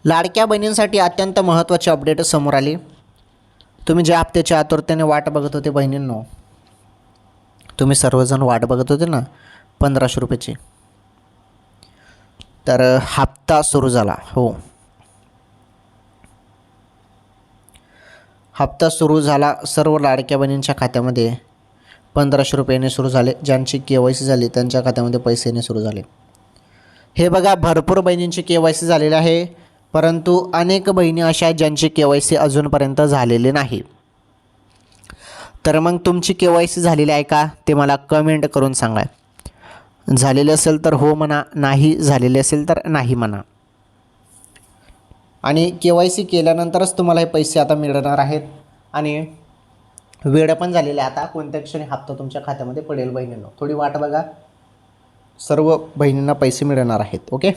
लाडक्या बहिणींसाठी अत्यंत महत्त्वाची अपडेट समोर आली। तुम्ही ज्या हप्त्याच्या आतुरतेने वाट बघत होते बहिणींनो, तुम्ही सर्वजण वाट बघत होते ना 1500 रुपयाची, तर हप्ता सुरू झाला। हो, हप्ता सुरू झाला। सर्व लाडक्या बहिणींच्या खात्यामध्ये 1500 रुपये सुरू झाले। ज्यांची KYC झाली त्यांच्या खात्यामध्ये पैसे येणे सुरू झाले। हे बघा, भरपूर बहिणींची KYC झालेली आहे, परंतु अनेक बहिणी अशा आहेत ज्यांची KYC अजूनपर्यंत झालेली नाही। तर मग तुमची KYC झालेली आहे का ते मला कमेंट करून सांगा। झालेले असेल तर हो म्हणा, नाही झालेले असेल तर नाही म्हणा। आणि KYC केल्यानंतरच तुम्हाला हे पैसे आता मिळणार आहेत। आणि वेळ पण झालेली आहे, आता कोणत्या क्षणी हप्ता तुमच्या खात्यामध्ये पडेल बहिणींनो, थोडी वाट बघा। सर्व बहिणींना पैसे मिळणार आहेत। ओके।